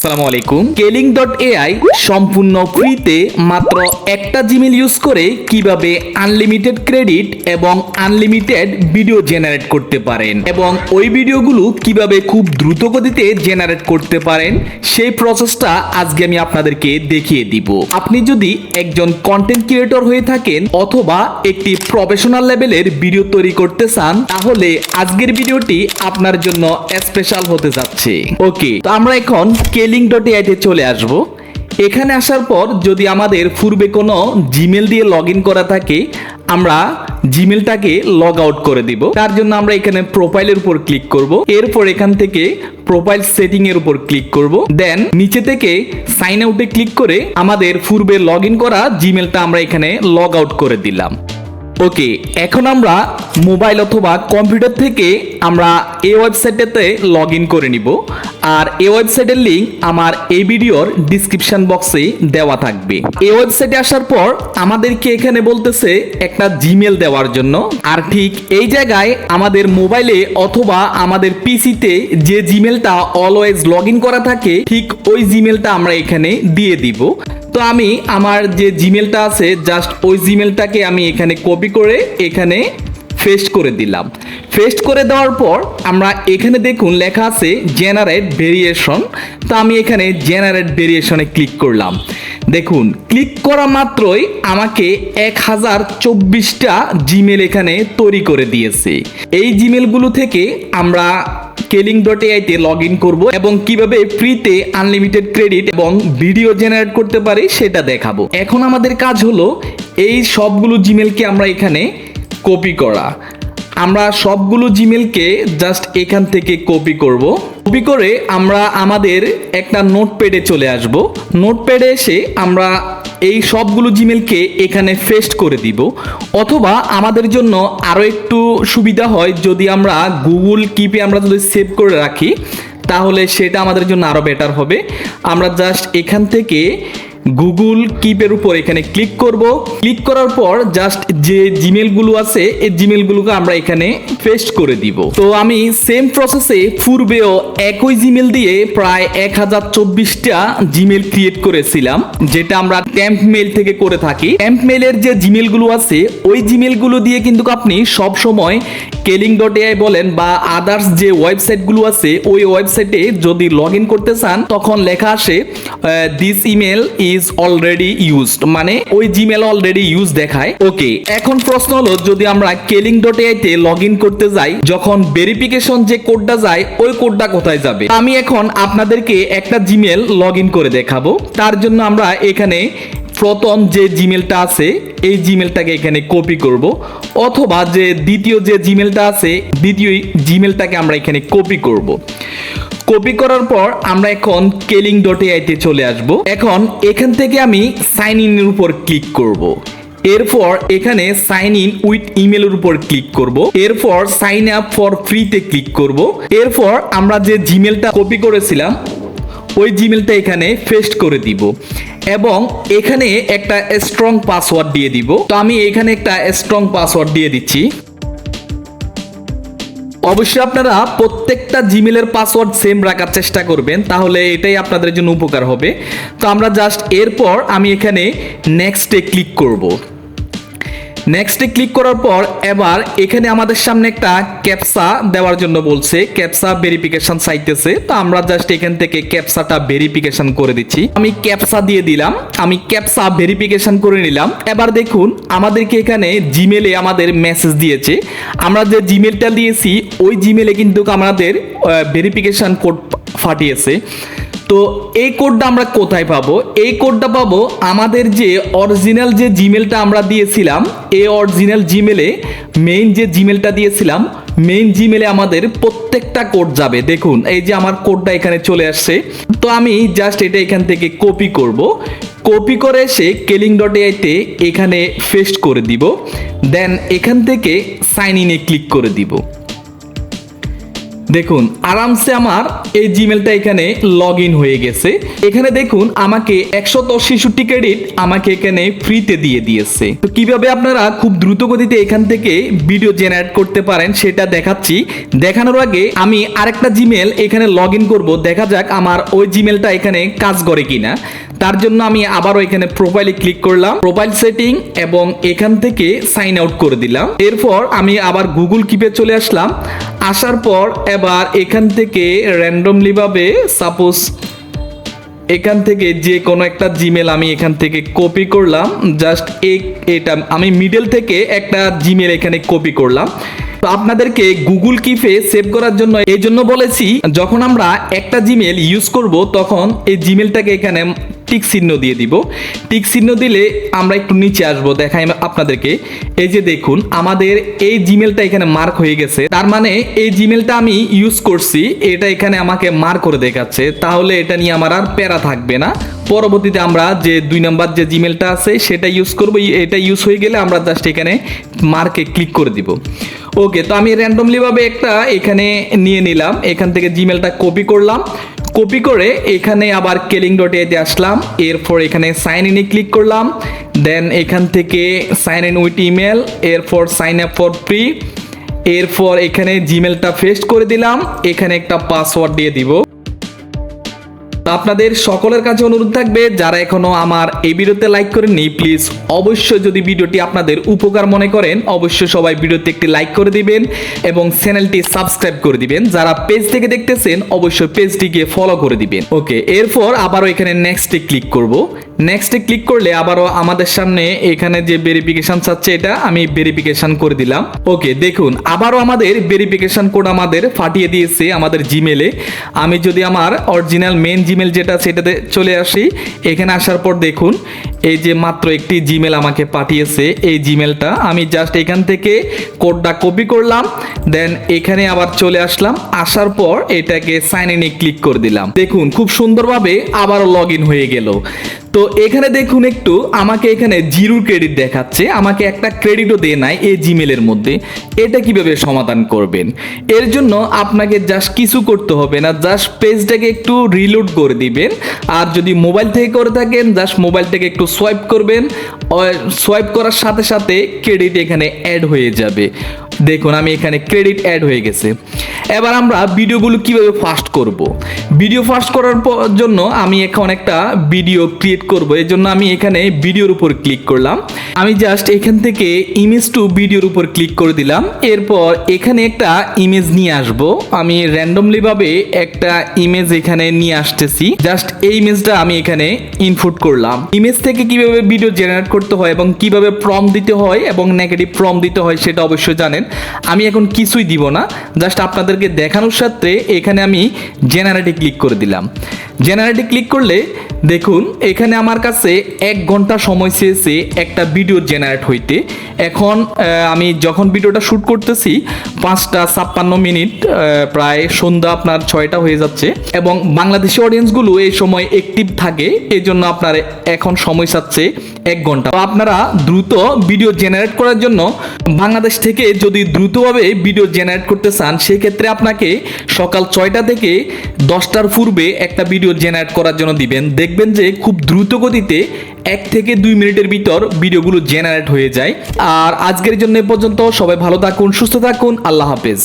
আসসালামু আলাইকুম। কেলিং.এআই সম্পূর্ণ ফ্রিতে মাত্র একটা জিমেল ইউজ করে কিভাবে আনলিমিটেড ক্রেডিট এবং আনলিমিটেড ভিডিও জেনারেট করতে পারেন এবং ওই ভিডিওগুলো কিভাবে খুব দ্রুত গতিতে জেনারেট করতে পারেন সেই প্রসেসটা আজকে আমি আপনাদেরকে দেখিয়ে দিব। আপনি যদি একজন কন্টেন্ট ক্রিয়েটর হয়ে থাকেন অথবা একটি প্রফেশনাল লেভেলের ভিডিও তৈরি করতে চান তাহলে আজকের ভিডিওটি আপনার জন্য স্পেশাল হতে যাচ্ছে। ওকে, তো আমরা এখন কেলিং.এআই তে চলে আসব। এখানে আসার পর যদি আমাদের পূর্বে কোনো জিমেল দিয়ে লগ ইন করা থাকে আমরা জিমেলটাকে লগ আউট করে দিব। তার জন্য আমরা এখানে প্রোফাইলের উপর ক্লিক করব, এরপর এখান থেকে প্রোফাইল সেটিং এর উপর ক্লিক করব, দেন নিচে থেকে সাইন আউটে ক্লিক করে আমাদের পূর্বে লগ ইন করা জিমেলটা আমরা এখানে লগ আউট করে দিলাম। ওকে, এখন আমরা মোবাইল অথবা কম্পিউটার থেকে আমরা এই ওয়েবসাইটেতে লগ ইন করে নিব। আর এই ওয়েবসাইটের লিঙ্ক আমার এই ভিডিওর ডিসক্রিপশন বক্সে দেওয়া থাকবে। এই ওয়েবসাইটে আসার পর আমাদেরকে এখানে বলতেছে একটা জিমেল দেওয়ার জন্য। আর ঠিক এই জায়গায় আমাদের মোবাইলে অথবা আমাদের পিসিতে যে জিমেলটা অলওয়েজ লগ ইন করা থাকে ঠিক ওই জিমেলটা আমরা এখানে দিয়ে দিব। তো আমি আমার যে জিমেলটা আছে জাস্ট ওই জিমেলটাকে আমি এখানে কপি করে এখানে পেস্ট করে দিলাম। পেস্ট করে দেওয়ার পর আমরা এখানে দেখুন লেখা আছে জেনারেট ভেরিয়েশন। তো আমি এখানে জেনারেট ভেরিয়েশনে ক্লিক করলাম। দেখুন, ক্লিক করা মাত্রই আমাকে 1024টা জিমেল এখানে তৈরি করে দিয়েছে। এই জিমেলগুলো থেকে আমরা কেলিং.এআই তে লগ ইন করবো এবং কিভাবে ফ্রিতে আনলিমিটেড ক্রেডিট এবং ভিডিও জেনারেট করতে পারি সেটা দেখাবো। এখন আমাদের কাজ হলো এই সবগুলো জিমেলকে আমরা এখানে কপি করা। আমরা সবগুলো জিমেলকে জাস্ট এখান থেকে কপি করব। কপি করে আমরা আমাদের একটা নোটপ্যাডে চলে আসব। নোটপ্যাডে এসে আমরা এই সবগুলো জিমেলকে এখানে পেস্ট করে দিব। অথবা আমাদের জন্য আরও একটু সুবিধা হয় যদি আমরা গুগল কিপে আমরা যদি সেভ করে রাখি তাহলে সেটা আমাদের জন্য আরও বেটার হবে। আমরা জাস্ট এখান থেকে গুগল কিপের উপর এখানে ক্লিক করব। ক্লিক করার পর জাস্ট যে জিমেলগুলো আছে এই জিমেলগুলোকে আমরা এখানে পেস্ট করে দিব। তো আমি সেম প্রসেসে পূর্বেও একই জিমেল দিয়ে প্রায় 1024টা জিমেল ক্রিয়েট করেছিলাম, যেটা আমরা টেম্প মেইল থেকে করে থাকি। টেম্প মেইলের যে জিমেলগুলো আছে ওই জিমেলগুলো দিয়ে কিন্তু আপনি সব সময় কেলিং.এআই বলেন বা আদার্স যে ওয়েবসাইটগুলো আছে ওই ওয়েবসাইটে যদি লগ ইন করতে চান তখন লেখা আসে this email is already used, মানে ওই জিমেল অলরেডি ইউজ দেখায়। ওকে, এখন প্রশ্ন হলো যদি আমরা কেলিং.এআই তে লগ ইন করতে যাই যখন ভেরিফিকেশন যে কোডটা যায় ওই কোডটা কোথায় যাবে? আমি এখন আপনাদেরকে একটা জিমেল লগ ইন করে দেখাবো। তার জন্য আমরা এখানে প্রথম যে জিমেলটা আছে এই জিমেলটাকে এখানে কপি করব, অথবা যে দ্বিতীয় যে জিমেলটা আছে দ্বিতীয় জিমেলটাকে আমরা এখানে কপি করব। কপি করার পর আমরা এখন কেলিং.এআই তে চলে আসব। এখন এখান থেকে আমি সাইন ইনের উপর ক্লিক করব। এরপর এখানে সাইন ইন উইথ ইমেলের উপর ক্লিক করব। এরপর সাইন আপ ফর ফ্রিতে ক্লিক করব। এরপর আমরা যে জিমেলটা কপি করেছিলাম ওই জিমেলটা এখানে পেস্ট করে দিব এবং এখানে একটা স্ট্রং পাসওয়ার্ড দিয়ে দিব। তো আমি এখানে একটা স্ট্রং পাসওয়ার্ড দিয়ে দিচ্ছি। অবশ্যই আপনারা প্রত্যেকটা জিমেলের পাসওয়ার্ড সেম রাখার চেষ্টা করবেন, তাহলে এটাই আপনাদের জন্য উপকার হবে। তো আমরা জাস্ট এরপর আমি এখানে নেক্সটে ক্লিক করব। নেক্সটে ক্লিক করার পর এবার এখানে আমাদের সামনে একটা ক্যাপচা দেওয়ার জন্য বলছে, ক্যাপচা ভেরিফিকেশন চাইতেছে। তো আমরা জাস্ট এখান থেকে ক্যাপচাটা ভেরিফিকেশন করে দিচ্ছি। আমি ক্যাপচা দিয়ে দিলাম, আমি ক্যাপচা ভেরিফিকেশন করে নিলাম। এবার দেখুন আমাদেরকে এখানে জিমেলে আমাদের মেসেজ দিয়েছে। আমরা যে জিমেলটা দিয়েছি ওই জিমেলে কিন্তু আমাদের ভেরিফিকেশন কোড পাঠিয়েছে। তো এই কোডটা আমরা কোথায় পাবো? এই কোডটা পাবো আমাদের যে অরিজিনাল যে জিমেলটা আমরা দিয়েছিলাম এই অরিজিনাল জিমেলে মেইন যে জিমেলটা দিয়েছিলাম মেইন জিমেলে আমাদের প্রত্যেকটা কোড যাবে। দেখুন এই যে আমার কোডটা এখানে চলে আসছে। তো আমি জাস্ট এটা এখান থেকে কপি করব। কপি করে এসে কেলিং.এআই তে এখানে পেস্ট করে দিব। দেন এখান থেকে সাইন ইনে ক্লিক করে দিব। দেখুন আরামসে আমার এই জিমেলটা এখানে লগ ইন হয়ে গেছে। এখানে দেখুন আমাকে 163 ক্রেডিট আমাকে এখানে ফ্রিতে দিয়ে দিয়েছে। তো কিভাবে আপনারা খুব দ্রুত গতিতে এখান থেকে ভিডিও জেনারেট করতে পারেন সেটা দেখাচ্ছি। দেখানোর আগে আমি আরেকটা জিমেল এখানে লগ ইন করবো, দেখা যাক আমার ওই জিমেলটা এখানে কাজ করে কিনা। তার জন্য আমি আবারও এখানে প্রোফাইলে ক্লিক করলাম, প্রোফাইল সেটিং, এবং এখান থেকে সাইন আউট করে দিলাম। এরপর আমি আবার গুগল কিপে চলে আসলাম। আসার পর এবার এখান থেকে র্যান্ডমলি ভাবে সাপোজ এখান থেকে যে কোনো একটা জিমেল আমি এখান থেকে কপি করলাম। জাস্ট এটা আমি মিডল থেকে একটা জিমেল এখানে কপি করলাম। তো আপনাদেরকে গুগল কিপে সেভ করার জন্য এই জন্য বলেছি, যখন আমরা একটা জিমেল ইউজ করব তখন এই জিমেলটাকে এখানে টিক চিহ্ন দিয়ে দিব। টিক চিহ্ন দিলে আমরা একটু নিচে আসবো, দেখাই আপনাদেরকে। এই যে দেখুন আমাদের এই জিমেলটা এখানে মার্ক হয়ে গেছে, তার মানে এই জিমেলটা আমি ইউজ করছি, এটা এখানে আমাকে মার্ক করে দেখাচ্ছে। তাহলে এটা নিয়ে আমার আর প্যারা থাকবে না। পরবর্তীতে আমরা যে 2 নাম্বার যে জিমেলটা আছে সেটা ইউজ করব। এটা ইউজ হয়ে গেলে আমরা জাস্ট এখানে মার্কে ক্লিক করে দিব। ওকে, তো আমি র্যান্ডমলি ভাবে একটা এখানে নিয়ে নিলাম, এখান থেকে জিমেলটা কপি করলাম। কপি করে এখানে আবার keling.a-তে আসলাম। এরপর এখানে সাইন ইনে ক্লিক করলাম। দেন এখান থেকে সাইন ইন উইথ ইমেল, এরপর সাইন আপ ফর ফ্রি। এরপর এখানে জিমেলটা পেস্ট করে দিলাম, এখানে একটা পাসওয়ার্ড দিয়ে দিব। আপনাদের সকলের কাছে অনুরোধ থাকবে, যারা এখনো আমার এই ভিডিওতে লাইক করেননি প্লিজ অবশ্যই, যদি ভিডিওটি আপনাদের উপকার মনে করেন অবশ্যই সবাই ভিডিওতে একটি লাইক করে দিবেন এবং চ্যানেলটি সাবস্ক্রাইব করে দিবেন। যারা পেজ থেকে দেখতেছেন অবশ্যই পেজটিকে ফলো করে দিবেন। ওকে, এরপর আবারও এখানে নেক্সটে ক্লিক করব। নেক্সটে ক্লিক করলে আবারও আমাদের সামনে এখানে যে ভেরিফিকেশন চাচ্ছে এটা আমি ভেরিফিকেশন করে দিলাম। ওকে, দেখুন আবারও আমাদের ভেরিফিকেশন কোড আমাদের পাঠিয়ে দিয়েছে আমাদের জিমেলে। আমি যদি আমার অরিজিনাল মেন জিমেল যেটা সেটাতে চলে আসি, এখানে আসার পর দেখুন এই যে মাত্র একটি জিমেল আমাকে পাঠিয়েছে। এই জিমেলটা আমি জাস্ট এখান থেকে কোডটা কপি করলাম, দেন এখানে আবার চলে আসলাম। আসার পর এটাকে সাইন ইনে ক্লিক করে দিলাম। দেখুন খুব সুন্দরভাবে আবারও লগ ইন হয়ে গেল। তো এখানে দেখুন একটু আমাকে এখানে 0 ক্রেডিট দেখাচ্ছে, আমাকে একটা ক্রেডিটও দেয় নাই এই জিমেলের মধ্যে। এটা কিভাবে সমাধান করবেন? এর জন্য আপনাকে জাস্ট কিছু করতে হবে না, জাস্ট পেজটাকে একটু রিলোড করে দিবেন। আর যদি মোবাইল থেকে করে থাকেন জাস্ট মোবাইলটাকে একটু সোয়াইপ করবেন, সোয়াইপ করার সাথে সাথে ক্রেডিট এখানে অ্যাড হয়ে যাবে। দেখুন আমি এখানে ক্রেডিট অ্যাড হয়ে গেছে। এবার আমরা ভিডিওগুলো কিভাবে ফাস্ট করব। ভিডিও ফাস্ট করার জন্য আমি এখন একটা ভিডিও ক্রিয়েট করব। এর জন্য আমি এখানে ভিডিওর উপর ক্লিক করলাম। আমি জাস্ট এখান থেকে ইমেজ টু ভিডিওর উপর ক্লিক করে দিলাম। এরপর এখানে একটা ইমেজ নিয়ে আসব। আমি র্যান্ডমলি ভাবে একটা ইমেজ এখানে নিয়ে আসতেছি। জাস্ট এই ইমেজটা আমি এখানে ইনপুট করলাম। ইমেজ থেকে কিভাবে ভিডিও জেনারেট করতে হয় এবং কিভাবে প্রম্পট দিতে হয় এবং নেগেটিভ প্রম্পট দিতে হয় সেটা অবশ্যই জানেন। আমি এখন কিছুই দিব না, জাস্ট আপনাদেরকে দেখানোর সাথে এখানে আমি জেনারেটে ক্লিক করে দিলাম। জেনারেটে ক্লিক করলে দেখুন এখানে আমার কাছে 1 ঘন্টা সময় চেয়েছে একটা ভিডিও জেনারেট হইতে। এখন আমি যখন ভিডিওটা শ্যুট করতেছি 5:56 প্রায় সন্ধ্যা আপনার 6টা হয়ে যাচ্ছে এবং বাংলাদেশি অডিয়েন্সগুলো এই সময় অ্যাক্টিভ থাকে, এই জন্য আপনার এখন সময় চাচ্ছে 1 ঘন্টা। তো আপনারা দ্রুত ভিডিও জেনারেট করার জন্য বাংলাদেশ থেকে যদি দ্রুতভাবে ভিডিও জেনারেট করতে চান সেক্ষেত্রে আপনাকে সকাল 6টা থেকে 10টার পূর্বে একটা ভিডিও জেনারেট করার জন্য দিবেন। দেখবেন যে খুব দ্রুত গতিতে 1 থেকে 2 মিনিটের ভিতর ভিডিওগুলো জেনারেট হয়ে যায়। আর আজকের জন্য এ পর্যন্ত। সবাই ভালো থাকুন, সুস্থ থাকুন, আল্লাহ হাফেজ।